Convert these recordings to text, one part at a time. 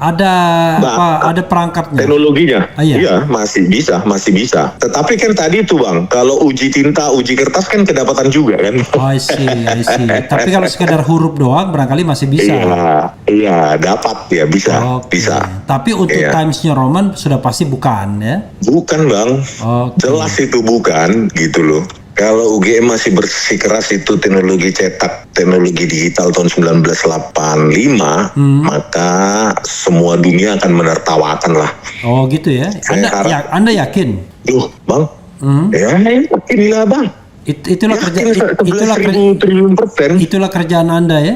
Ada Nah, ada perangkatnya. teknologinya, Iya. iya masih bisa. Tetapi kan tadi itu Bang, kalau uji tinta, uji kertas kan kedapatan juga kan. Oh, I see. Tapi kalau sekedar huruf doang barangkali masih bisa. Iya, dapat ya bisa. Oke. Tapi untuk Iya. Times New Roman sudah pasti bukan ya. Bukan Bang, Oke. jelas itu bukan gitu loh. Kalau UGM masih bersikeras itu teknologi cetak, teknologi digital tahun 1985, maka semua dunia akan menertawakan lah. Oh gitu ya. Saya harap- Anda yakin? Duh, Bang, ya inilah Bang. Itulah kerja Yakin, itulah 11.000 triliun persen. itulah kerjaan Anda ya.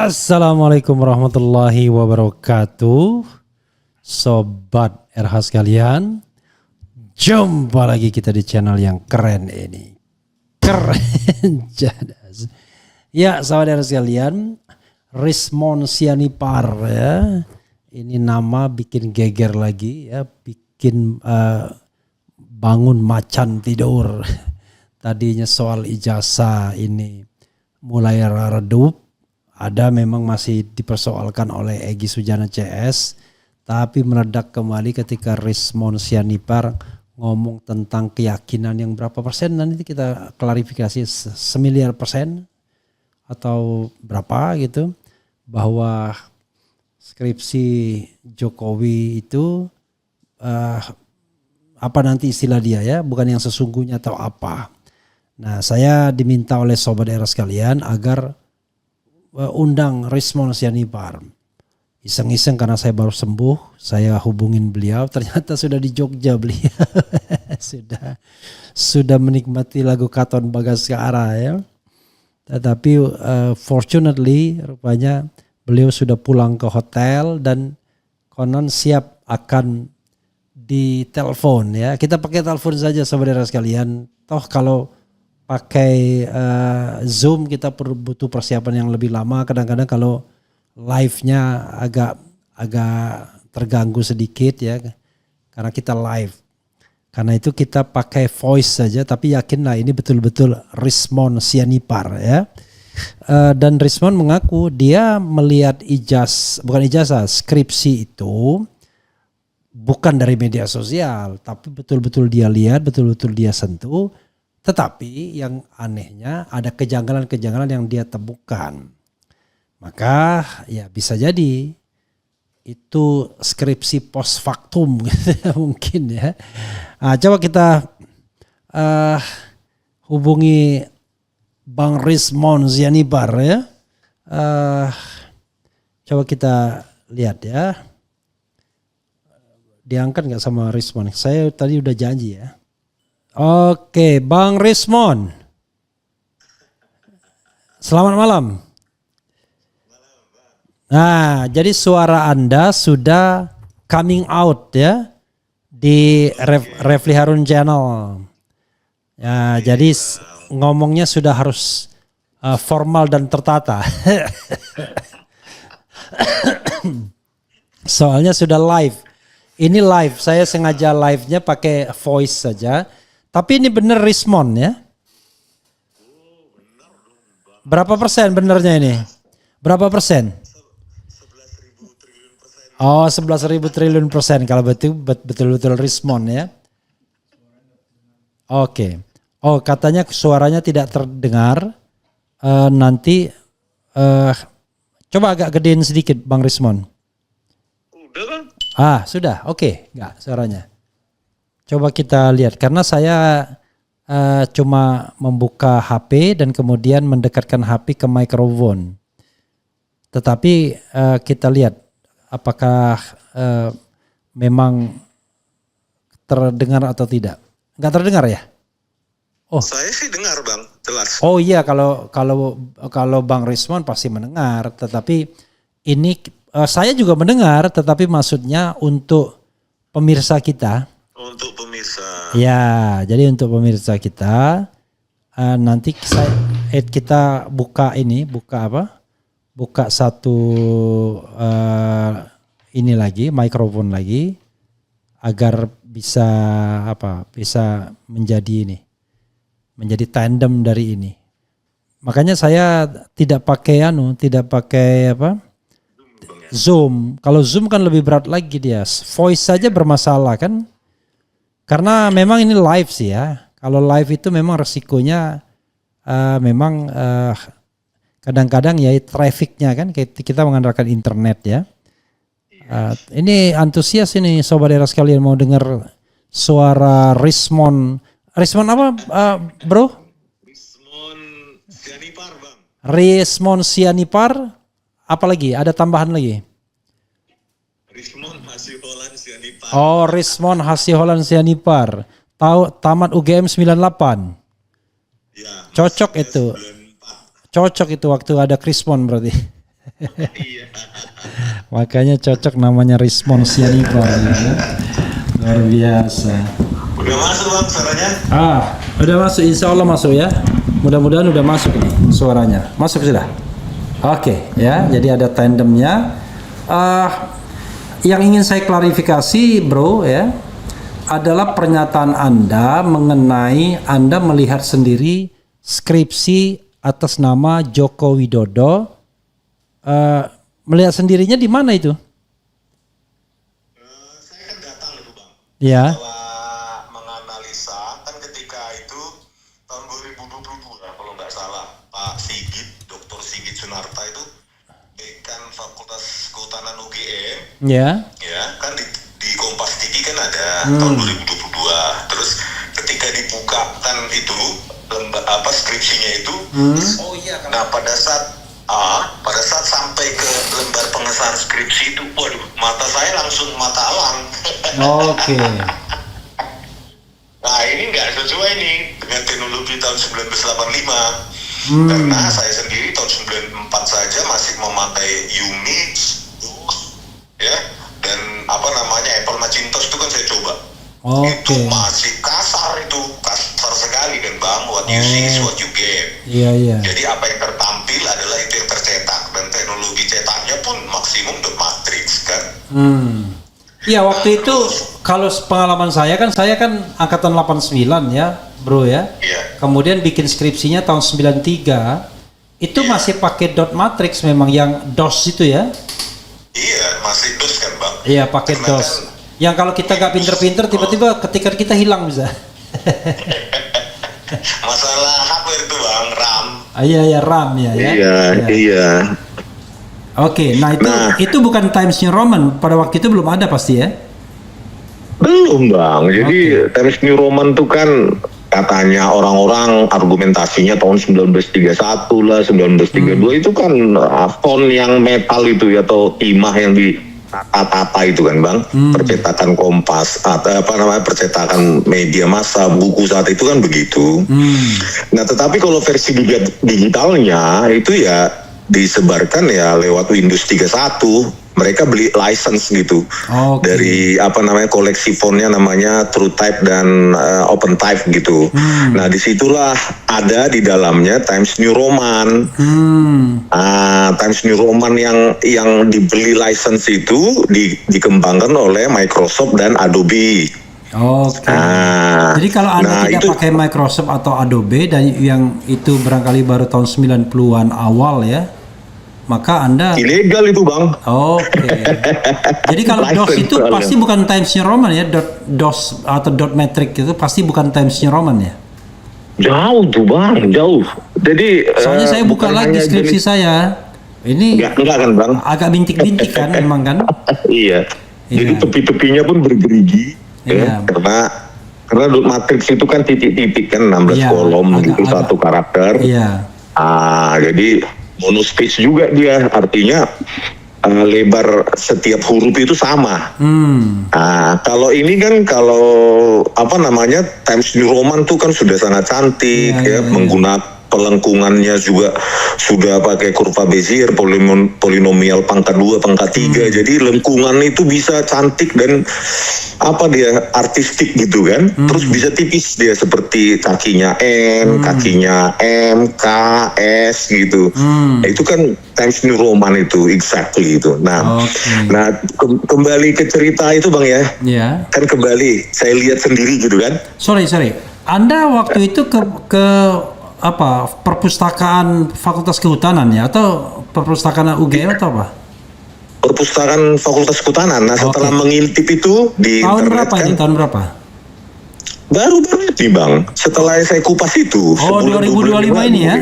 Assalamualaikum warahmatullahi wabarakatuh. Sobat RH sekalian, jumpa lagi kita di channel yang keren ini. Keren jadas. Ya, sahabat RH sekalian, Rismon Sianipar ya. Ini nama bikin geger lagi ya, bikin bangun macan tidur. Tadinya soal ijazah ini mulai redup. Ada memang masih dipersoalkan oleh Egy Sujana CS, tapi meledak kembali ketika Rismon Sianipar ngomong tentang keyakinan yang berapa persen, nanti kita klarifikasi 9% atau berapa gitu, bahwa skripsi Jokowi itu apa nanti istilah dia ya, bukan yang sesungguhnya atau apa. Nah, saya diminta oleh sobat era sekalian agar undang Rismon Sianipar. Iseng-iseng karena saya baru sembuh, saya hubungin beliau, ternyata sudah di Jogja beliau. sudah menikmati lagu Katon Bagaskara ya. Tetapi fortunately rupanya beliau sudah pulang ke hotel dan konon siap akan ditelepon ya. Kita pakai telepon saja saudara sekalian. Toh kalau pakai Zoom kita butuh persiapan yang lebih lama. Kadang-kadang kalau live-nya agak terganggu sedikit ya, karena kita live. Karena itu kita pakai voice saja, tapi yakinlah ini betul-betul Rismon Sianipar ya. Dan Rismon mengaku dia melihat bukan ijazah, skripsi itu bukan dari media sosial, tapi betul-betul dia lihat, betul-betul dia sentuh. Tetapi yang anehnya ada kejanggalan-kejanggalan yang dia temukan. Maka ya bisa jadi itu skripsi post factum mungkin ya. Nah, coba kita hubungi Bang Rismon Sianipar ya. Coba kita lihat ya. Diangkat nggak sama Rismon? Saya tadi udah janji ya. Oke, Bang Rismon. Selamat malam. Nah, jadi suara Anda sudah coming out ya di Refli Harun Channel. Ya, jadi ngomongnya sudah harus formal dan tertata. Soalnya sudah live. Ini live, saya sengaja live-nya pakai voice saja. Tapi ini bener Rismon ya. Berapa persen benernya ini? Berapa persen? 11.000 triliun persen. Oh, 11.000 triliun persen kalau betul-betul Rismon ya. Oke. Oh, katanya suaranya tidak terdengar. Nanti coba agak gedein sedikit Bang Rismon. Udah Bang? Sudah. Oke, enggak suaranya. Coba kita lihat karena saya cuma membuka HP dan kemudian mendekatkan HP ke mikrofon. Tetapi kita lihat apakah memang terdengar atau tidak. Enggak terdengar ya? Oh. Saya sih dengar Bang, jelas. Oh iya, kalau Bang Rismon pasti mendengar, tetapi ini saya juga mendengar, tetapi maksudnya untuk pemirsa kita. Untuk pemirsa. Ya, jadi untuk pemirsa kita nanti kita buka satu ini lagi, mikrofon lagi, agar bisa menjadi tandem dari ini. Makanya saya tidak pakai Zoom. Kalau Zoom kan lebih berat lagi dia. Voice saja bermasalah kan? Karena memang ini live sih ya. Kalau live itu memang resikonya kadang-kadang ya trafficnya kan, kita mengandalkan internet ya. Ini antusias ini sobat era sekalian mau dengar suara Rismon. Rismon apa bro? Rismon Sianipar Bang. Rismon Sianipar. Apa lagi? Ada tambahan lagi? Rismon Hasiholan Sianipar. Oh, Rismon Hasiholan Sianipar. Tamat UGM 98. Ya. Cocok itu. 94. Cocok itu waktu ada Krismon berarti. Iya. Makanya cocok namanya Rismon Sianipar ya. Luar biasa. Udah masuk Bang suaranya? Udah masuk, insya Allah masuk ya. Mudah-mudahan udah masuk nih suaranya. Masuk sudah. Oke ya, jadi ada tandemnya. Yang ingin saya klarifikasi bro ya, adalah pernyataan Anda mengenai Anda melihat sendiri skripsi atas nama Joko Widodo. Melihat sendirinya di mana itu? Saya kan datang itu Bang. Ya. Setelah menganalisa kan ketika itu tahun 2022 kalau nggak salah Pak Sigit, Dr. Sigit Sunarta itu dekan Fakultas Kehutanan UGM. Ya. Ya kan di Kompas TV kan ada tahun 2022. Terus ketika dibukakan itu skripsinya itu, oh iya. Nah pada saat sampai ke lembar pengesahan skripsi itu, waduh, mata saya langsung mata alang. Oke. Nah ini nggak sesuai nih dengan teknologi tahun 1985. Karena saya sendiri tahun 94 saja masih memakai Unix, ya, dan Apple Macintosh itu kan saya coba. Itu masih kasar sekali kan Bang. What you see is what you get. Iya. Jadi apa yang tertampil adalah itu yang tercetak, dan teknologi cetaknya pun maksimum dot matrix kan. Iya waktu itu kalau pengalaman saya kan angkatan 89 ya bro ya. Iya. Kemudian bikin skripsinya tahun 93 itu masih pakai dot matrix, memang yang DOS itu ya. Iya masih DOS kan Bang. Iya pakai Karena DOS. Yang kalau kita nggak pinter-pinter tiba-tiba ketika kita hilang bisa. Masalah hardware itu Bang, RAM. Iya RAM ya. Iya. Oke, nah itu bukan Times New Roman pada waktu itu belum ada pasti ya? Belum Bang. Jadi Times New Roman itu kan katanya orang-orang argumentasinya tahun 1931 lah, 1932 itu kan font yang metal itu ya, atau timah yang di tata itu kan Bang. Percetakan Kompas atau percetakan media massa, buku saat itu kan begitu. Nah tetapi kalau versi digitalnya itu ya disebarkan ya lewat Windows 31. Mereka beli license gitu dari koleksi fontnya namanya TrueType dan OpenType gitu. Nah disitulah ada di dalamnya Times New Roman. Times New Roman yang dibeli license itu dikembangkan oleh Microsoft dan Adobe. Jadi kalau Anda tidak pakai Microsoft atau Adobe dan yang itu barangkali baru tahun 90-an awal ya, maka Anda ilegal itu Bang. Jadi kalau DOS itu pasti bukan Times New Roman ya, DOS atau dot matrix itu pasti bukan Times New Roman ya. Jauh tuh Bang, jauh. Jadi soalnya saya buka lagi skripsi saya. Ini enggak kan Bang? Agak bintik-bintik kan memang kan? Iya. Jadi tepi-tepinya pun bergerigi ya, karena dot matrix itu kan titik-titik kan 16 kolom gitu satu karakter. Iya. Jadi monospace juga dia, artinya lebar setiap huruf itu sama. Nah, kalau ini kan apa namanya Times New Roman tuh kan sudah sangat cantik ya, menggunakan pelengkungannya juga sudah pakai kurva Bezier, polinomial pangkat 2, pangkat 3. Jadi lengkungan itu bisa cantik dan apa dia artistik gitu kan. Terus bisa tipis dia seperti kakinya N, kakinya M, K, S gitu. Nah, itu kan Times New Roman itu exactly itu. Nah, kembali ke cerita itu Bang ya. Kan kembali saya lihat sendiri gitu kan. Sorry. Anda waktu itu ke apa perpustakaan Fakultas Kehutanan ya atau perpustakaan UGM atau apa? Perpustakaan Fakultas Kehutanan. Nah, setelah mengintip itu di tahun internet berapa kan, ini? Tahun berapa? Baru nih Bang. Setelah saya kupas itu. 2025 ini ya?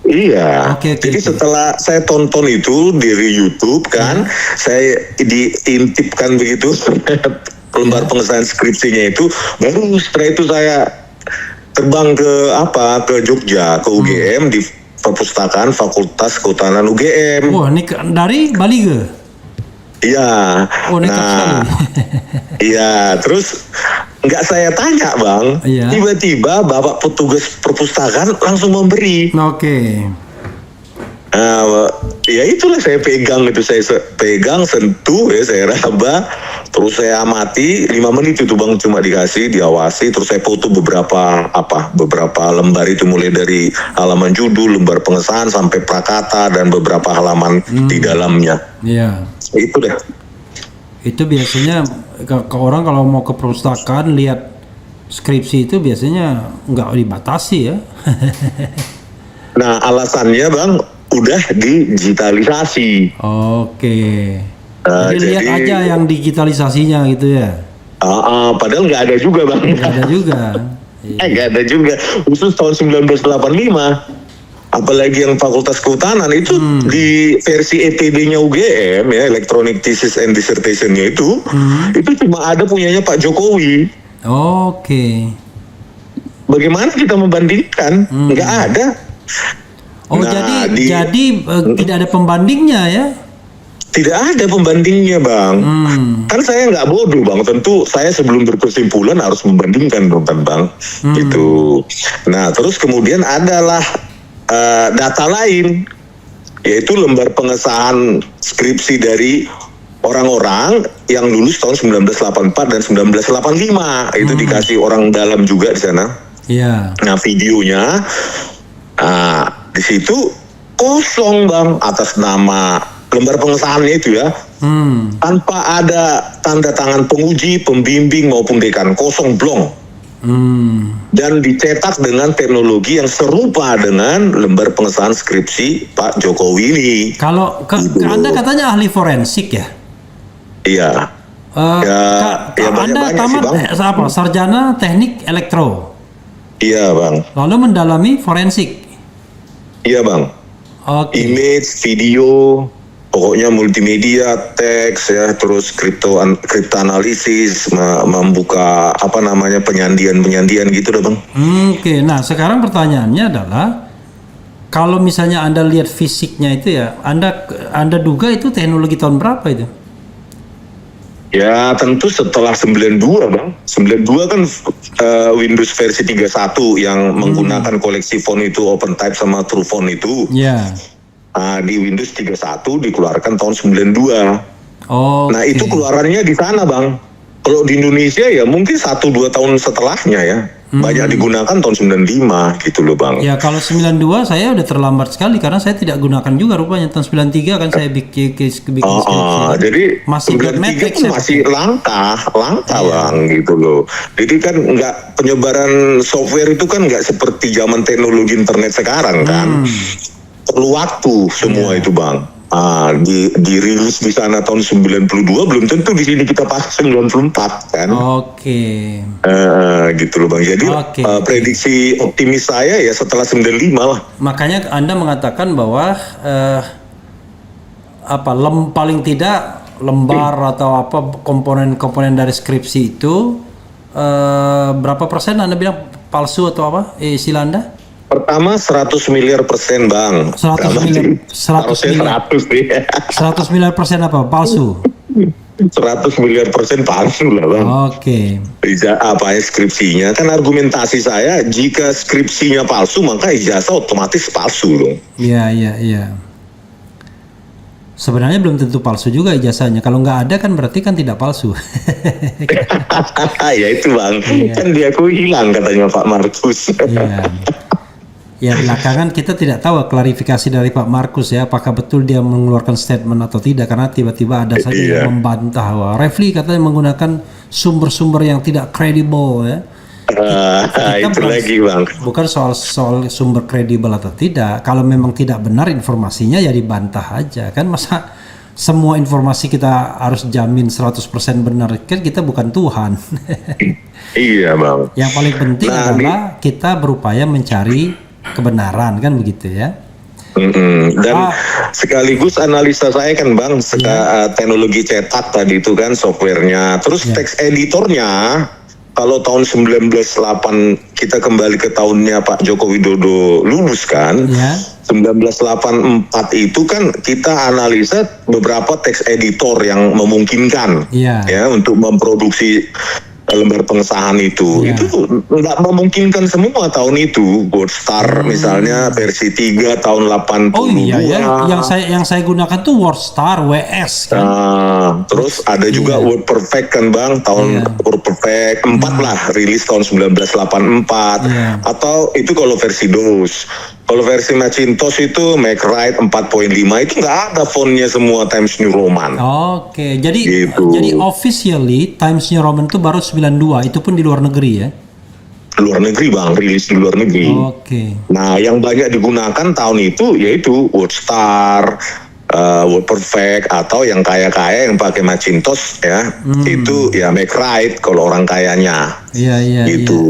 Iya. Jadi setelah saya tonton itu dari YouTube kan, saya diintipkan begitu lembar pengesahan skripsinya itu, baru setelah itu saya terbang ke Jogja, ke UGM di perpustakaan Fakultas Kehutanan UGM. Wah, ini dari Bali ke? Iya. Oh, nah, iya. Terus nggak saya tanya Bang, tiba-tiba bapak petugas perpustakaan langsung memberi. Nah, ya itulah saya pegang itu, saya pegang, sentuh ya, saya raba, terus saya amati 5 menit itu Bang, cuma dikasih, diawasi, terus saya foto beberapa lembar itu, mulai dari halaman judul, lembar pengesahan sampai prakata dan beberapa halaman di dalamnya. Iya. Itu deh. Itu biasanya ke orang kalau mau ke perpustakaan lihat skripsi itu biasanya nggak dibatasi ya. Nah, alasannya Bang, udah digitalisasi. Jadi lihat aja yang digitalisasinya gitu ya. Padahal nggak ada juga Bang. Nggak ada juga. Nggak ada juga. Khusus tahun 1985. Apalagi yang Fakultas Kehutanan itu di versi ETD-nya UGM ya, Electronic Thesis and Dissertation-nya itu cuma ada punyanya Pak Jokowi. Bagaimana kita membandingkan? Nggak ada. Jadi tidak ada pembandingnya ya? Tidak ada pembandingnya Bang. Kan saya nggak bodoh Bang. Tentu saya sebelum berkesimpulan harus membandingkan dong kan Bang. Gitu. Nah terus kemudian adalah data lain, yaitu lembar pengesahan skripsi dari orang-orang yang lulus tahun 1984 dan 1985. Itu dikasih orang dalam juga di sana. Nah videonya, di situ kosong Bang, atas nama lembar pengesahannya itu ya, tanpa ada tanda tangan penguji, pembimbing maupun dekan, kosong blong. Dan dicetak dengan teknologi yang serupa dengan lembar pengesahan skripsi Pak Jokowi ini. Kalau Anda katanya ahli forensik ya? Iya. Anda tamat apa? Sarjana teknik elektro. Iya Bang. Lalu mendalami forensik. Iya Bang. Image, video, pokoknya multimedia, teks ya, terus kriptoanalisis, membuka penyandian gitu dah Bang. Nah sekarang pertanyaannya adalah, kalau misalnya Anda lihat fisiknya itu ya, Anda duga itu teknologi tahun berapa itu? Ya tentu setelah 92 Bang. 92 kan Windows versi 31 yang menggunakan koleksi font itu, OpenType sama TrueFont itu. Di Windows 31 dikeluarkan tahun 92. Nah itu keluarannya di sana Bang. Kalau di Indonesia ya mungkin 1-2 tahun setelahnya ya. Banyak digunakan tahun 95 gitu loh Bang. Ya kalau 92 saya udah terlambat sekali karena saya tidak gunakan juga rupanya. Tahun 93 kan saya bikin skripsi. Jadi masih 93 masih langka Bang gitu loh. Jadi kan penyebaran software itu kan nggak seperti zaman teknologi internet sekarang kan. Perlu waktu semua itu Bang. Dirilis di sana tahun 92, belum tentu di sini kita pas 94 kan. Gitu loh Bang. Jadi prediksi optimis saya ya setelah 95 lah. Makanya Anda mengatakan bahwa paling tidak lembar atau komponen-komponen dari skripsi itu berapa persen Anda bilang palsu atau apa istilah Anda? Pertama 100 miliar persen bang. 100 miliar, 100 Harusnya miliar, 100 nih. 100 miliar persen apa? Palsu. 100 miliar persen palsu lah bang. Oke. Apa skripsinya kan argumentasi saya, jika skripsinya palsu maka ijazah otomatis palsu dong. Iya, iya, iya. Sebenarnya belum tentu palsu juga ijazahnya. Kalau nggak ada kan berarti kan tidak palsu. Ya itu bang, kan diakui hilang katanya Pak Markus. Iya. Ya belakangan kita tidak tahu klarifikasi dari Pak Markus ya, apakah betul dia mengeluarkan statement atau tidak, karena tiba-tiba ada saja yang membantah wah Refli katanya menggunakan sumber-sumber yang tidak kredibel ya. Itu lagi bang. Bukan soal sumber kredibel atau tidak. Kalau memang tidak benar informasinya ya dibantah aja. Kan masa semua informasi kita harus jamin 100% benar. Kan kita bukan Tuhan. Iya bang. Yang paling penting adalah kita berupaya mencari kebenaran, kan begitu ya. Dan sekaligus analisa saya kan bang, teknologi cetak tadi itu kan softwarenya. Terus teks editornya. Kalau tahun 1908 kita kembali ke tahunnya Pak Joko Widodo lulus kan, 1984 itu kan kita analisa beberapa teks editor yang memungkinkan ya untuk memproduksi lembar pengesahan itu. Itu nggak memungkinkan semua tahun itu. WordStar misalnya versi 3 tahun 82. Oh iya ya, yang saya gunakan tuh WordStar WS kan. Terus ada juga WordPerfect kan bang, tahun WordPerfect 4 lah, rilis tahun 1984. Atau itu kalau versi DOS. Kalau versi Macintosh itu MacWrite 4.5 itu nggak ada fontnya semua Times New Roman. Oke, jadi officially Times New Roman itu baru 92, itu pun di luar negeri ya? Luar negeri bang, rilis di luar negeri. Nah yang banyak digunakan tahun itu yaitu WordStar, WordPerfect, atau yang kaya-kaya yang pakai Macintosh ya, itu ya MacWrite kalau orang kayanya. Gitu.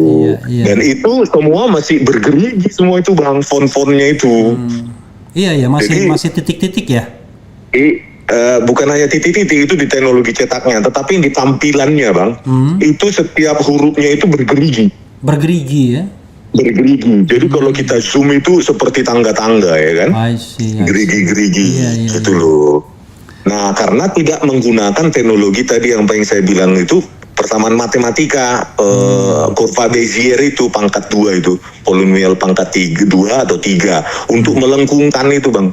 Dan itu semua masih bergerigi semua itu bang, font-fontnya itu. Masih titik-titik ya. Bukan hanya titik-titik itu di teknologi cetaknya, tetapi di tampilannya bang, itu setiap hurufnya itu bergerigi. Bergerigi ya. Bergerigi. Jadi kalau kita zoom itu seperti tangga-tangga ya kan. Gerigi-gerigi gitu loh. Nah karena tidak menggunakan teknologi tadi yang paling saya bilang itu persamaan matematika, kurva Bezier itu pangkat 2 itu, polinomial pangkat 2 atau 3 untuk melengkungkan itu bang,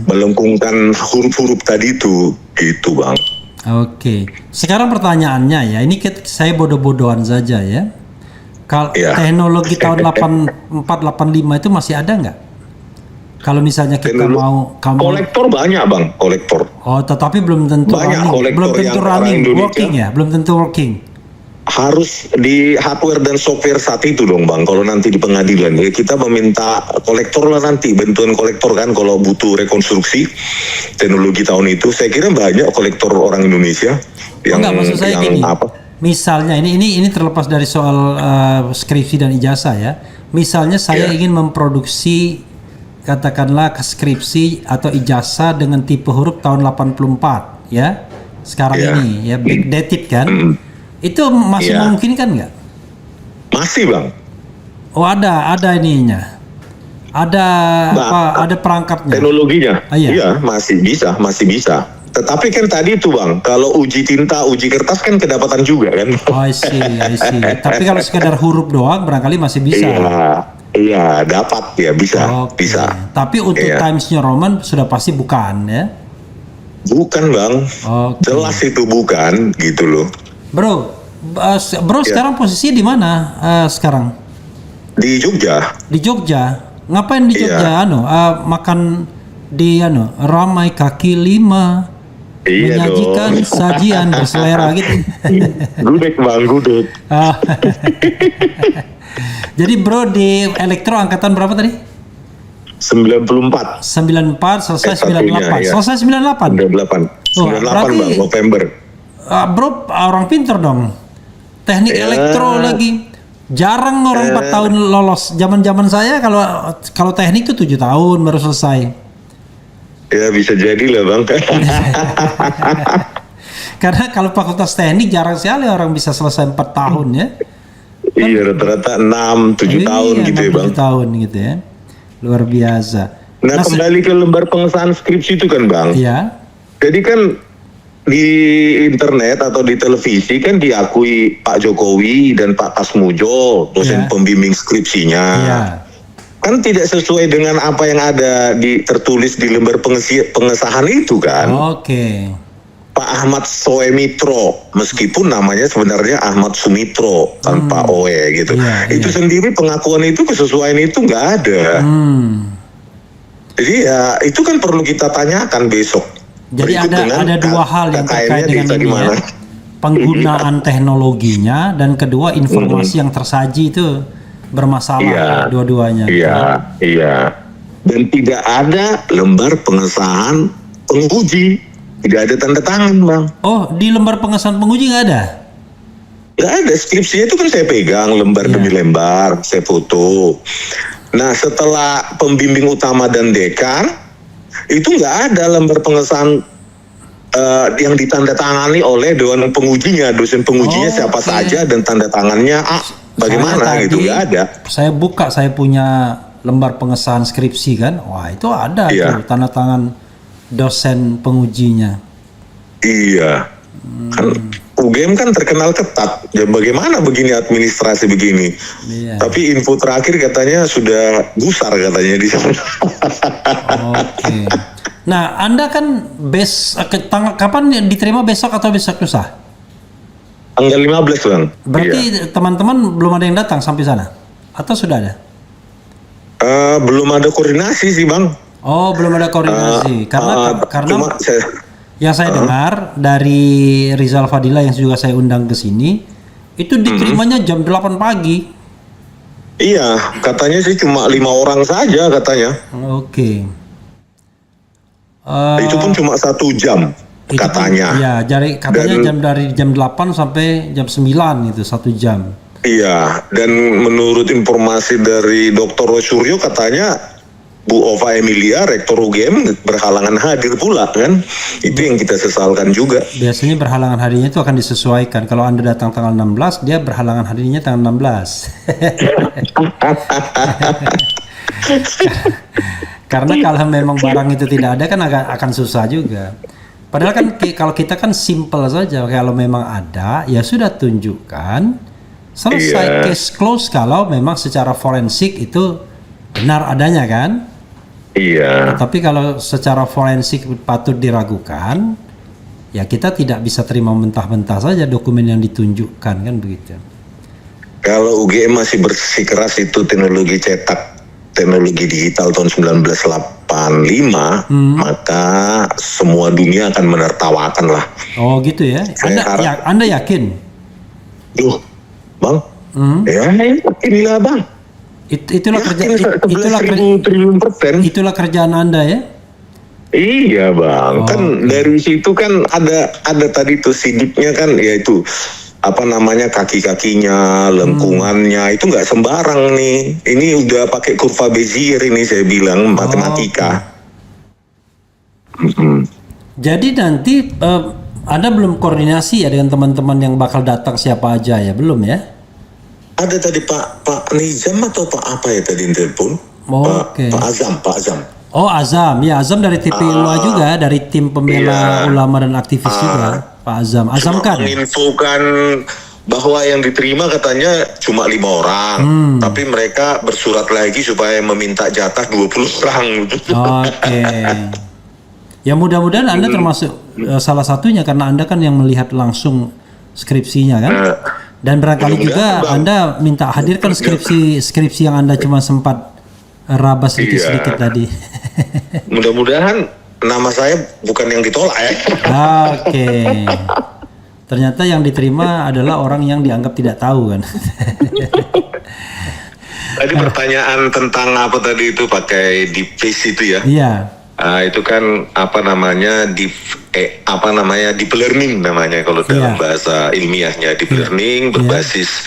melengkungkan huruf-huruf tadi itu, gitu bang. Oke. Sekarang pertanyaannya ya, ini saya bodoh-bodohan saja ya. Kalau teknologi tahun 84-85 itu masih ada nggak? Kalau misalnya kita mau kolektor banyak bang, kolektor. Oh, tetapi belum tentu running, working ya, belum tentu working. Harus di hardware dan software saat itu dong bang. Kalau nanti di pengadilan ya kita meminta kolektor lah nanti, bantuan kolektor kan kalau butuh rekonstruksi teknologi tahun itu. Saya kira banyak kolektor orang Indonesia yang maksud saya gini, misalnya ini terlepas dari soal skripsi dan ijazah ya. Misalnya saya ingin memproduksi katakanlah skripsi atau ijazah dengan tipe huruf tahun 84 ya. Sekarang ini ya backdated kan. Itu masih memungkinkan nggak? Masih bang. Oh ada ininya. Ada perangkatnya. Teknologinya. Iya masih bisa. Tetapi kan tadi itu bang, kalau uji tinta, uji kertas kan kedapatan juga kan. Oh I see. Tapi kalau sekedar huruf doang barangkali masih bisa. Iya dapat ya bisa. Tapi untuk Times New Roman sudah pasti bukan ya? Bukan bang. Jelas itu bukan gitu loh. Bro sekarang posisinya di mana sekarang? Di Jogja. Di Jogja. Ngapain di Jogja? Makan di ramai kaki 5. Menyajikan sajian berselera gitu. Gudeg bang, gudeg. Jadi bro di elektro angkatan berapa tadi? 94 selesai 98. Selesai 98. 98 bang, November. Bro orang pinter dong. Teknik elektro lagi. Jarang orang 4 tahun lolos. Zaman saya kalau teknik itu 7 tahun baru selesai. Ya bisa jadi lah bang. Karena kalau fakultas teknik jarang sekali orang bisa selesai 4 tahun ya. Iya, rata-rata 6-7 tahun gitu ya, Bang. 6-7 tahun gitu ya. Luar biasa. Nah, kembali ke lembar pengesahan skripsi itu kan, Bang. Iya. Jadi kan di internet atau di televisi kan diakui Pak Jokowi dan Pak Kasmujo, dosen pembimbing skripsinya. Iya. Kan tidak sesuai dengan apa yang ada tertulis di lembar pengesahan itu kan. Oke. Pak Ahmad Soemitro, meskipun namanya sebenarnya Ahmad Sumitro tanpa OE gitu. Itu sendiri pengakuan itu, kesesuaian itu nggak ada. Jadi ya itu kan perlu kita tanyakan besok. Jadi ada dua hal yang terkait dengan ini ya. Penggunaan teknologinya dan kedua informasi yang tersaji itu bermasalah dua-duanya. Iya. Dan tidak ada lembar pengesahan penguji, tidak ada tanda tangan, Bang. Oh, di lembar pengesahan penguji nggak ada? Nggak ada, skripsinya itu kan saya pegang lembar demi lembar, saya foto. Nah, setelah pembimbing utama dan dekan, itu nggak ada lembar pengesahan yang ditandatangani oleh dewan pengujinya, dosen pengujinya siapa saja dan tanda tangannya bagaimana gitu, nggak ada. Saya buka, saya punya lembar pengesahan skripsi kan, wah itu ada tuh tanda tangan dosen pengujinya. Iya, kan UGM kan terkenal ketat. Ya bagaimana begini administrasi begini? Tapi info terakhir katanya sudah gusar katanya di sana. Oke. Nah, Anda kan kapan diterima, besok atau besok lusa? Tanggal 15, Bang. Berarti teman-teman belum ada yang datang sampai sana? Atau sudah ada? Belum ada koordinasi sih, Bang. Oh, belum ada koordinasi. Karena yang saya dengar dari Rizal Fadila yang juga saya undang ke sini, itu diterimanya jam 8 pagi. Iya, katanya sih cuma 5 orang saja katanya. Oke. Itu pun cuma 1 jam katanya. Iya, katanya dari jam 8 sampai jam 9 itu 1 jam. Iya, dan menurut informasi dari Dr. Roy Suryo katanya Bu Ova Emilia, Rektor UGM, berhalangan hadir pula kan. Itu yang kita sesalkan juga. Biasanya berhalangan hadirnya itu akan disesuaikan. Kalau Anda datang tanggal 16, dia berhalangan hadirnya tanggal 16. Karena kalau memang barang itu tidak ada kan akan susah juga. Padahal kan kalau kita kan simple saja. Kalau memang ada, ya sudah tunjukkan. Selesai, case close kalau memang secara forensik itu benar adanya kan. Iya. Tapi kalau secara forensik patut diragukan, ya kita tidak bisa terima mentah-mentah saja dokumen yang ditunjukkan kan begitu. Kalau UGM masih bersikeras itu teknologi cetak, teknologi digital tahun 1985, maka semua dunia akan menertawakan lah. Oh gitu ya? Anda yakin? Bang? Ya inilah Bang. Itulah kerjaan Anda ya? Iya Bang, kan dari situ kan ada tadi tuh sidiknya kan, yaitu apa namanya kaki-kakinya, lengkungannya itu nggak sembarang nih. Ini udah pakai kurva Bezier ini saya bilang matematika. Jadi nanti Anda belum koordinasi ya dengan teman-teman yang bakal datang siapa aja ya, belum ya? Ada tadi Pak Nizam atau Pak apa ya tadi telepon? Pak Azam. Oh Azam, ya Azam dari TPUA juga, dari tim pembela ulama dan aktivis juga, Pak Azam. Azam kan menginfokan bahwa yang diterima katanya cuma 5 orang, tapi mereka bersurat lagi supaya meminta jatah 20 orang. Oke. Ya mudah-mudahan Anda termasuk salah satunya karena Anda kan yang melihat langsung skripsinya kan. Dan barangkali juga Anda minta hadirkan skripsi yang Anda cuma sempat rabas sedikit tadi. Mudah-mudahan nama saya bukan yang ditolak ya. Oke. Ternyata yang diterima adalah orang yang dianggap tidak tahu kan. Tadi pertanyaan tentang apa tadi itu pakai deep face itu ya? Iya. Itu kan apa namanya deep learning namanya kalau dalam bahasa ilmiahnya. Deep learning berbasis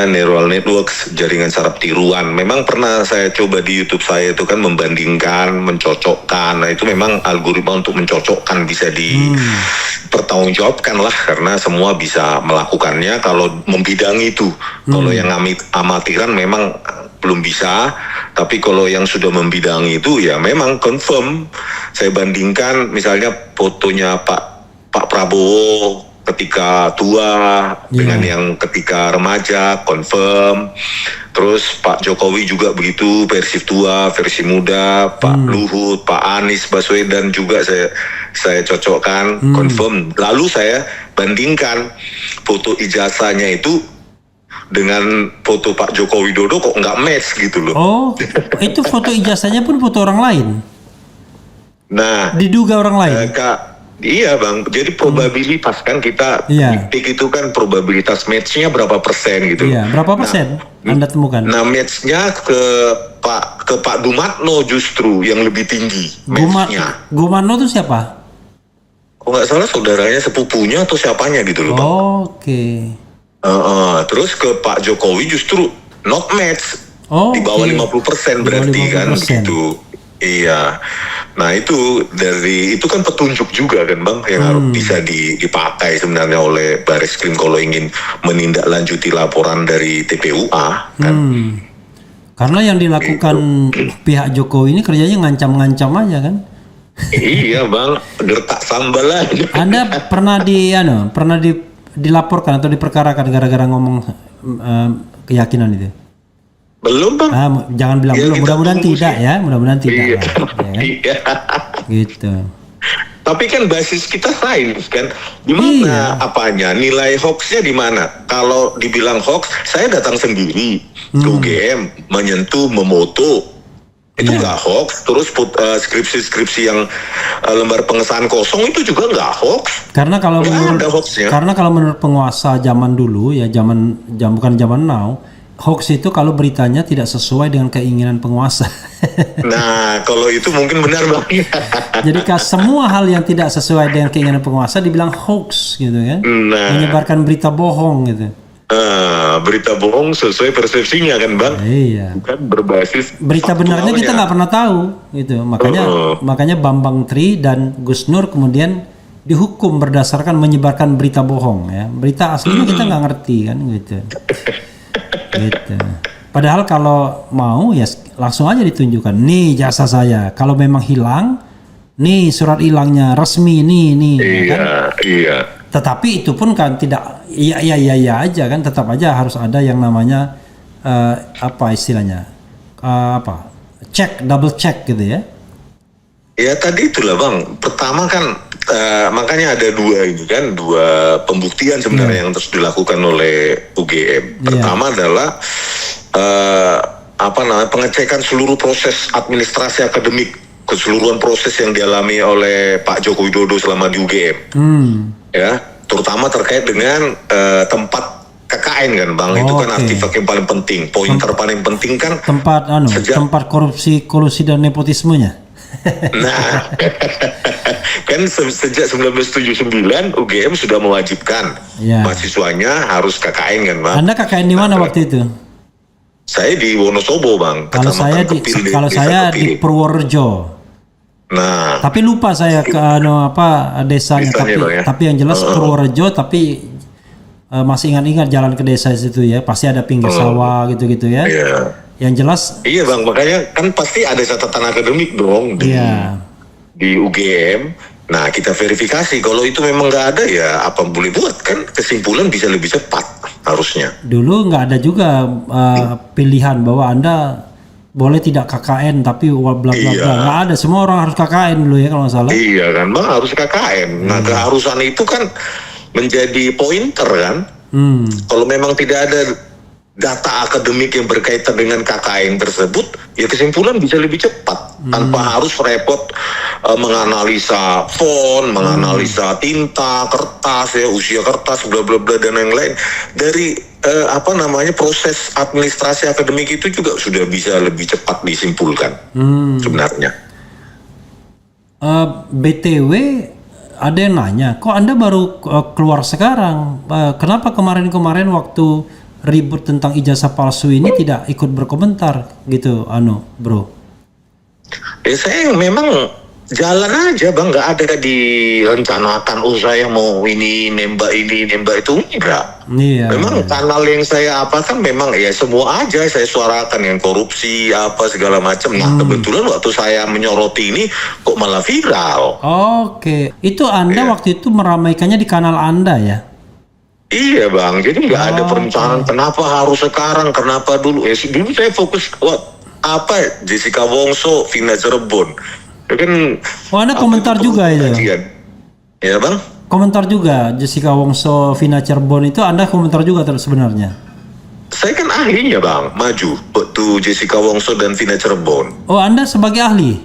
neural networks, jaringan saraf tiruan. Memang pernah saya coba di YouTube saya itu kan membandingkan, mencocokkan. Nah itu memang algoritma untuk mencocokkan bisa dipertanggungjawabkan lah, karena semua bisa melakukannya kalau membidang itu. Kalau yang amatiran memang belum bisa, tapi kalau yang sudah membidang itu ya memang confirm. Saya bandingkan misalnya fotonya Pak Prabowo ketika tua dengan yang ketika remaja, confirm. Terus Pak Jokowi juga begitu, versi tua, versi muda, Pak Luhut, Pak Anies Baswedan juga saya cocokkan, confirm. Lalu saya bandingkan foto ijazahnya itu dengan foto Pak Joko Widodo, kok nggak match gitu loh. Oh, itu foto ijazahnya pun foto orang lain? Nah, diduga orang lain? Iya bang, jadi probabilitas kan kita ngetik itu kan probabilitas matchnya berapa persen gitu. Iya, berapa persen Anda temukan? Nah matchnya ke Pak Dumatno justru yang lebih tinggi matchnya. Dumatno itu siapa? Kok nggak salah saudaranya, sepupunya atau siapanya gitu loh bang. Oke. Terus ke Pak Jokowi justru not match, di bawah 50% berarti kan begitu. Iya, nah itu kan petunjuk juga kan bang, yang harus bisa dipakai sebenarnya oleh Bareskrim kalau ingin menindaklanjuti laporan dari TPUA kan. Karena yang dilakukan pihak Jokowi ini kerjanya ngancam-ngancam aja kan. Iya bang, gertak sambal aja. Anda pernah dilaporkan atau diperkarakan gara-gara ngomong keyakinan itu? Belum bang. Jangan bilang belum. Mudah-mudahan tidak ya. Mudah-mudahan tidak. Iya. Gitu. Tapi kan basis kita sains kan. Di mana apanya? Nilai hoaxnya di mana? Kalau dibilang hoax, saya datang sendiri ke UGM, menyentuh, memoto. Itu nggak hoax. Terus skripsi-skripsi yang lembar pengesahan kosong itu juga nggak hoax. Karena kalau menurut penguasa zaman dulu ya, bukan zaman now, hoax itu kalau beritanya tidak sesuai dengan keinginan penguasa. Nah, kalau itu mungkin benar bang. Jadi semua hal yang tidak sesuai dengan keinginan penguasa dibilang hoax gitu kan? Menyebarkan berita bohong gitu. Berita bohong sesuai persepsinya kan bang. Iya. Bukan berbasis berita benarnya kita nggak pernah tahu gitu. Makanya Bambang Tri dan Gus Nur kemudian dihukum berdasarkan menyebarkan berita bohong ya. Berita aslinya kita nggak ngerti kan gitu. Gitu. Padahal kalau mau ya langsung aja ditunjukkan. Nih jasa saya. Kalau memang hilang, nih surat hilangnya resmi nih. Iya, kan? Iya. Tetapi itu pun kan tidak iya aja kan, tetap aja harus ada yang namanya apa istilahnya? Double check gitu ya. Ya tadi itulah bang. Pertama kan makanya ada dua pembuktian sebenarnya yang terus dilakukan oleh UGM. Pertama adalah pengecekan seluruh proses administrasi akademik, keseluruhan proses yang dialami oleh Pak Joko Widodo selama di UGM. Ya, terutama terkait dengan tempat KKN kan bang, itu kan artefak yang paling penting, pointer paling penting kan tempat kolusi dan nepotismenya. Nah, kan sejak 1979 UGM sudah mewajibkan mahasiswanya harus KKN kan bang. Anda KKN di mana waktu itu? Saya di Wonosobo bang. Kalau saya di Purworejo. Nah, tapi lupa saya ke desanya tapi yang jelas Purworejo, tapi masih ingat jalan ke desa situ ya, pasti ada pinggir sawah gitu-gitu ya. Yang jelas iya bang, makanya kan pasti ada catatan akademik dong di UGM. Nah kita verifikasi, kalau itu memang nggak ada ya apa boleh buat kan, kesimpulan bisa lebih cepat harusnya. Dulu nggak ada juga pilihan bahwa Anda boleh tidak KKN tapi bla bla bla, nggak ada, semua orang harus KKN dulu ya kalau nggak salah. Iya kan bang, harus KKN. Nah keharusan itu kan menjadi pointer kan. Kalau memang tidak ada data akademik yang berkaitan dengan KKN tersebut, ya kesimpulan bisa lebih cepat tanpa harus repot menganalisa font, menganalisa tinta, kertas ya, usia kertas, bla bla bla dan yang lain. Dari proses administrasi akademik itu juga sudah bisa lebih cepat disimpulkan sebenarnya. BTW ada yang nanya, kok Anda baru keluar sekarang? Kenapa kemarin waktu ribut tentang ijazah palsu ini tidak ikut berkomentar gitu, bro? Saya memang jalan aja bang, nggak ada direncanakan saya mau ini nembak itu enggak. Iya. Memang kanal yang saya kan memang ya semua aja saya suarakan, yang korupsi apa segala macam. Nah kebetulan waktu saya menyoroti ini kok malah viral. Oke, itu Anda waktu itu meramaikannya di kanal Anda ya? Iya bang, jadi nggak ada perencanaan kenapa harus sekarang, kenapa dulu. Dulu saya fokus Jessica Wongso, Vina Cirebon. Ya kan. Anda komentar juga itu? Ya bang? Komentar juga Jessica Wongso, Vina Cirebon itu Anda komentar juga sebenarnya? Saya kan ahlinya bang, maju waktu Jessica Wongso dan Vina Cirebon. Oh, Anda sebagai ahli?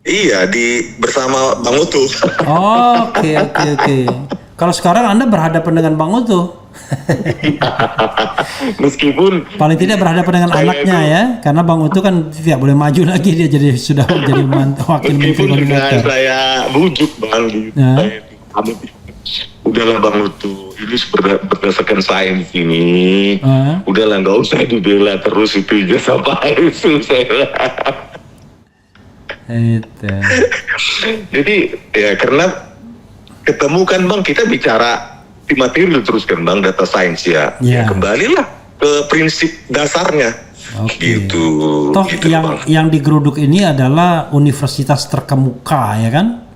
Iya, bersama Bang Utu. Oke. Kalau sekarang Anda berhadapan dengan Bang Utu? Meskipun paling tidak berhadapan dengan anaknya ya, karena Bang Utu kan tidak boleh maju lagi, dia sudah jadi wakil menteri koordinator. Saya bujuk bang, udahlah Bang Utu, ini berdasarkan sains ini, udahlah nggak usah dibela terus itu sampai itu saya. Itu. Jadi ya karena ketemu kan bang, kita bicara di materi terus kan bang, data sains ya. Ya kembalilah ke prinsip dasarnya. Gitu. Toh gitu, yang digeruduk ini adalah universitas terkemuka ya kan?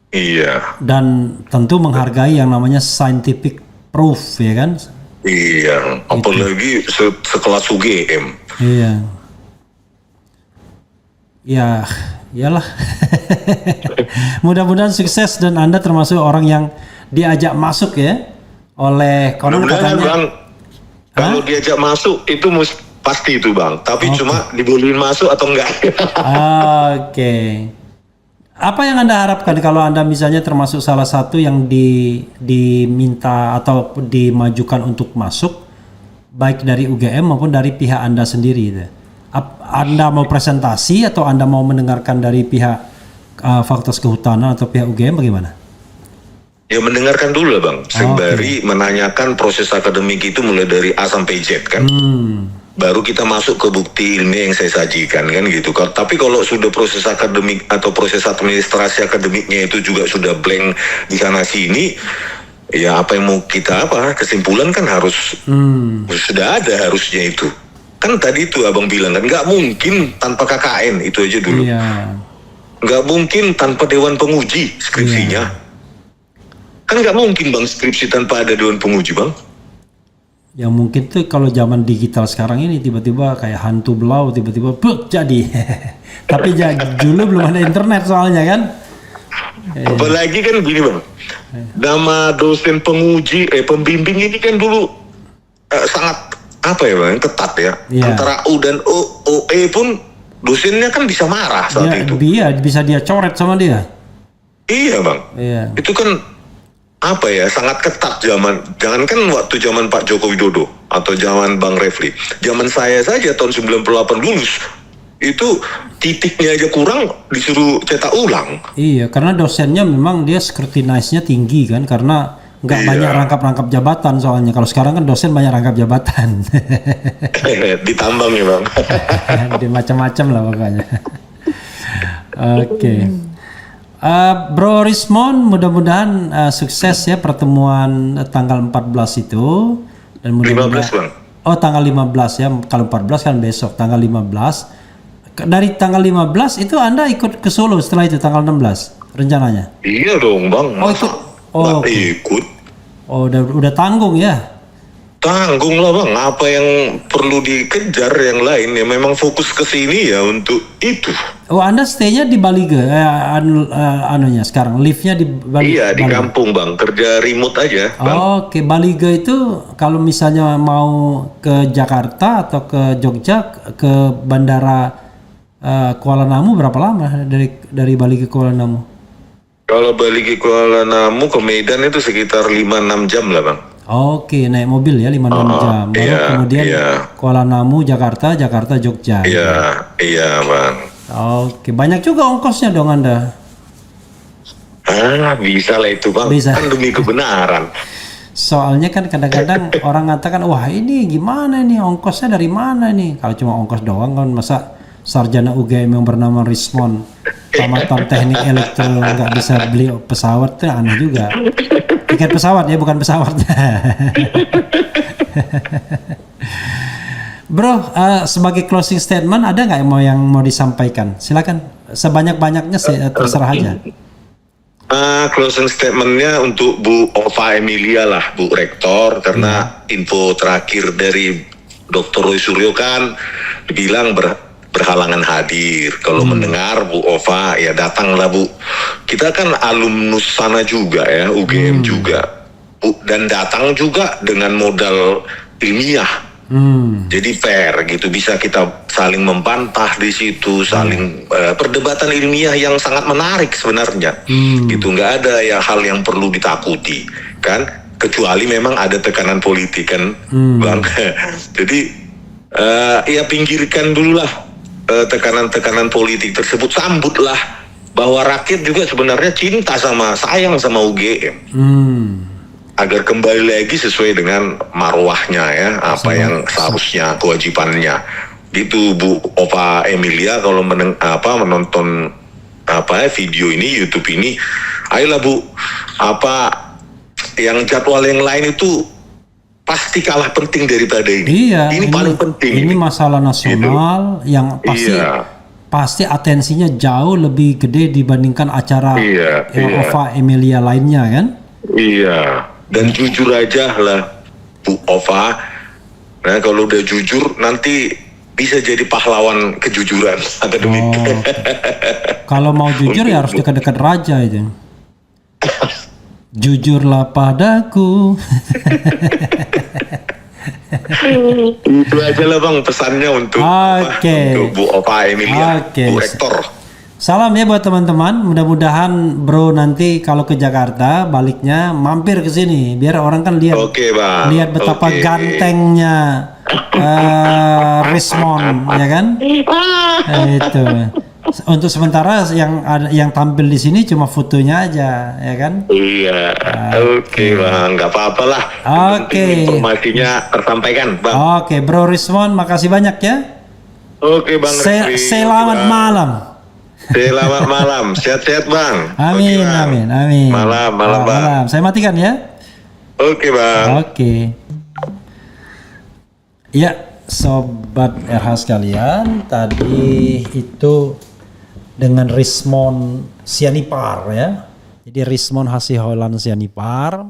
Iya. Dan tentu menghargai yang namanya scientific proof ya kan? Iya. Apalagi sekelas UGM. Iya. Ya, iyalah. Mudah-mudahan sukses dan Anda termasuk orang yang diajak masuk ya oleh konon katanya. Bang, kalau diajak masuk itu pasti itu bang, tapi cuma dibolehin masuk atau enggak. Oke. Apa yang Anda harapkan kalau Anda misalnya termasuk salah satu yang diminta atau dimajukan untuk masuk, baik dari UGM maupun dari pihak Anda sendiri itu? Anda mau presentasi atau Anda mau mendengarkan dari pihak Fakultas Kehutanan atau pihak UGM bagaimana? Ya mendengarkan dulu lah bang, sembari menanyakan proses akademik itu mulai dari A sampai Z kan. Baru kita masuk ke bukti ilmiah yang saya sajikan kan gitu. Tapi kalau sudah proses akademik atau proses administrasi akademiknya itu juga sudah blank di sana sini, ya apa yang mau kita kesimpulan kan harus sudah ada harusnya itu. Kan tadi itu abang bilang kan nggak mungkin tanpa KKN, itu aja dulu. Nggak mungkin tanpa dewan penguji skripsinya. Kan nggak mungkin bang skripsi tanpa ada dewan penguji bang. Yang mungkin tuh kalau zaman digital sekarang ini tiba-tiba kayak hantu belau tiba-tiba jadi. Tapi dulu belum ada internet soalnya kan. Apalagi kan gini bang, nama dosen penguji pembimbing ini kan dulu sangat ketat ya. Antara U dan OE pun dosennya kan bisa marah saat itu. Dia bisa dia coret sama dia. Iya bang. Itu kan sangat ketat jangankan waktu zaman Pak Joko Widodo atau zaman Bang Refli, zaman saya saja tahun 98 lulus itu titiknya aja kurang disuruh cetak ulang. Iya, karena dosennya memang dia scrutinize-nya tinggi kan, karena nggak banyak rangkap-rangkap jabatan soalnya. Kalau sekarang kan dosen banyak rangkap jabatan. Ditambang ya bang. Macam-macam lah pokoknya. Oke. Bro Rismond, mudah-mudahan sukses ya pertemuan tanggal 14 itu, dan mudah-mudahan 15 bang. Oh tanggal 15 ya, kalau 14 kan besok, tanggal 15. Dari tanggal 15 itu Anda ikut ke Solo setelah itu tanggal 16 rencananya? Iya dong bang. Ikut? Ikut. Oh udah tanggung ya? Tanggung lah bang, apa yang perlu dikejar yang lain ya memang fokus ke sini ya untuk itu. Oh Anda stay-nya di Balige, sekarang live-nya di Balige? Iya di kampung bang, kerja remote aja bang. Oke, Balige itu kalau misalnya mau ke Jakarta atau ke Jogja ke bandara Kuala Namu berapa lama dari Balige Kuala Namu? Kalau Balige Kuala Namu ke Medan itu sekitar 5-6 jam lah bang. Oke, naik mobil ya 5-6 jam. Baru kemudian Kuala Namu, Jakarta, Jogja. Iya bang. Oke, banyak juga ongkosnya dong Anda. Bisa lah itu bang. Bisa. Kan demi kebenaran. Soalnya kan kadang-kadang orang ngatakan, wah ini gimana nih, ongkosnya dari mana nih? Kalau cuma ongkos doang kan, masa sarjana UGM yang bernama Rismon, tamatan teknik elektro nggak bisa beli pesawat, itu aneh juga. Tiket pesawat ya, bukan pesawat. Bro, sebagai closing statement ada nggak yang mau disampaikan? Silakan, sebanyak-banyaknya terserah aja. Closing statementnya untuk Bu Ova Emilia lah, Bu Rektor, karena info terakhir dari Dr. Roy Suryo kan bilang berhalangan hadir. Kalau mendengar Bu Ova, ya datanglah Bu. Kita kan alumnus sana juga ya, UGM juga, Bu, dan datang juga dengan modal ilmiah. Jadi fair gitu, bisa kita saling membantah di situ, saling perdebatan ilmiah yang sangat menarik sebenarnya. Gitu, nggak ada ya hal yang perlu ditakuti kan, kecuali memang ada tekanan politik kan, Bang. Jadi ya pinggirkan dulu lah tekanan-tekanan politik tersebut, sambutlah bahwa rakyat juga sebenarnya cinta sayang sama UGM. Agar kembali lagi sesuai dengan marwahnya ya, apa yang seharusnya kewajibannya. Gitu Bu Ova Emilia, kalau menonton video ini, YouTube ini, ayolah Bu, yang jadwal yang lain itu pasti kalah penting daripada ini. Iya, ini paling penting. Ini masalah nasional gitu. Yang pasti atensinya jauh lebih gede dibandingkan acara Ova Emilia lainnya kan? Iya. Dan jujur aja lah Bu Ova, nah kalau udah jujur nanti bisa jadi pahlawan kejujuran akademik. Kalau mau jujur ya harus dekat-dekat raja itu. Jujurlah padaku. Itu aja lah Bang pesannya untuk Bu Ova Emilia, Bu Rektor. Salam ya buat teman-teman. Mudah-mudahan Bro nanti kalau ke Jakarta baliknya mampir ke sini biar orang kan lihat lihat betapa gantengnya Rismon ya kan. Itu. Untuk sementara yang tampil di sini cuma fotonya aja ya kan. Iya. Oke Bang, nggak apa-apa lah. Informasinya tersampaikan Bang. Bro Rismon, makasih banyak ya. Bang. Selamat malam. Selamat malam, sehat-sehat Bang. Amin. Malam Bang. Saya matikan ya. Bang. Ya, sobat RH sekalian, tadi itu dengan Rismon Sianipar ya. Jadi Rismon Hasiholan Sianipar,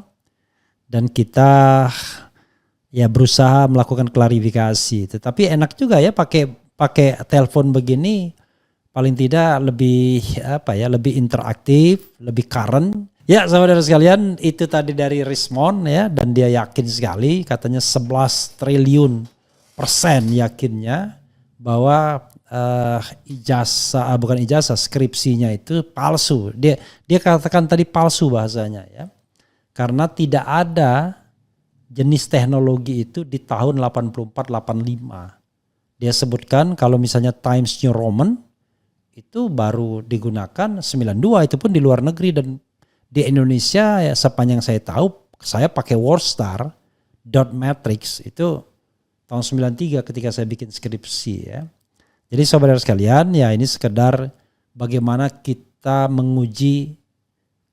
dan kita ya berusaha melakukan klarifikasi. Tetapi enak juga ya pakai telepon begini. Paling tidak lebih interaktif, lebih current. Ya saudara sekalian, itu tadi dari Rismon ya, dan dia yakin sekali, katanya 11 triliun % yakinnya bahwa skripsinya itu palsu. Dia katakan tadi palsu bahasanya ya. Karena tidak ada jenis teknologi itu di tahun 84-85. Dia sebutkan kalau misalnya Times New Roman itu baru digunakan 92, itu pun di luar negeri, dan di Indonesia ya, sepanjang saya tahu, saya pakai WordStar dot matrix itu tahun 93 ketika saya bikin skripsi ya. Jadi saudara sekalian, ya ini sekedar bagaimana kita menguji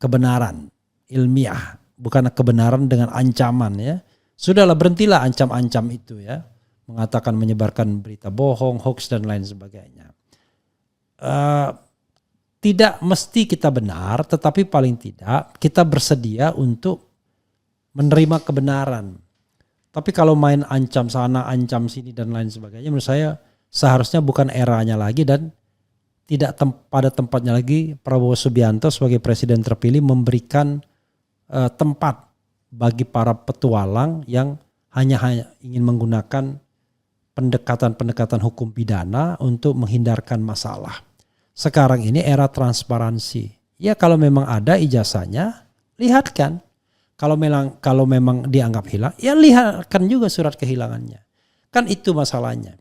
kebenaran ilmiah, bukan kebenaran dengan ancaman ya. Sudahlah, berhentilah ancam-ancam itu ya, mengatakan menyebarkan berita bohong, hoax dan lain sebagainya. Tidak mesti kita benar, tetapi paling tidak kita bersedia untuk menerima kebenaran. Tapi kalau main ancam sana, ancam sini dan lain sebagainya, menurut saya seharusnya bukan eranya lagi, dan tidak pada tempatnya lagi Prabowo Subianto sebagai presiden terpilih memberikan tempat bagi para petualang yang hanya ingin menggunakan pendekatan hukum pidana untuk menghindarkan masalah. Sekarang ini era transparansi. Ya kalau memang ada ijazahnya, lihatkan. Kalau memang dianggap hilang, ya lihatkan juga surat kehilangannya. Kan itu masalahnya.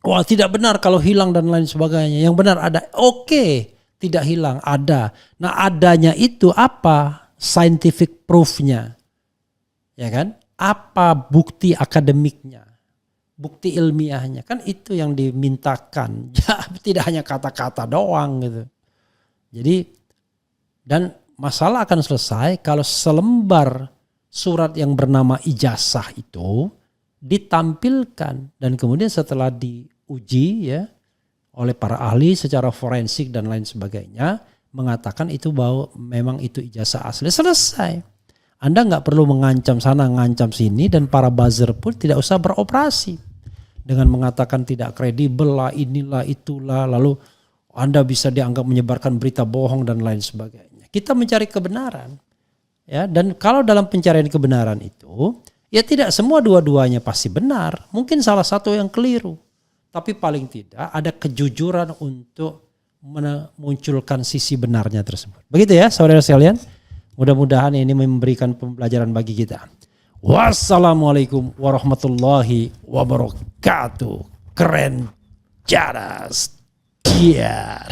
Wah tidak benar kalau hilang dan lain sebagainya. Yang benar ada. Oke, tidak hilang, ada. Nah adanya itu apa? Scientific proof-nya. Ya kan? Apa bukti akademiknya? Bukti ilmiahnya, kan itu yang dimintakan. Ya, tidak hanya kata-kata doang gitu. Jadi, dan masalah akan selesai kalau selembar surat yang bernama ijazah itu ditampilkan dan kemudian setelah diuji ya oleh para ahli secara forensik dan lain sebagainya mengatakan itu bahwa memang itu ijazah asli, selesai. Anda nggak perlu mengancam sana, ngancam sini, dan para buzzer pun tidak usah beroperasi dengan mengatakan tidak kredibel lah, inilah, itulah, lalu Anda bisa dianggap menyebarkan berita bohong dan lain sebagainya. Kita mencari kebenaran, ya. Dan kalau dalam pencarian kebenaran itu, ya tidak semua dua-duanya pasti benar. Mungkin salah satu yang keliru, tapi paling tidak ada kejujuran untuk memunculkan sisi benarnya tersebut. Begitu ya, saudara sekalian. Mudah-mudahan ini memberikan pembelajaran bagi kita. Wassalamualaikum warahmatullahi wabarakatuh. Keren, jadas, kiar.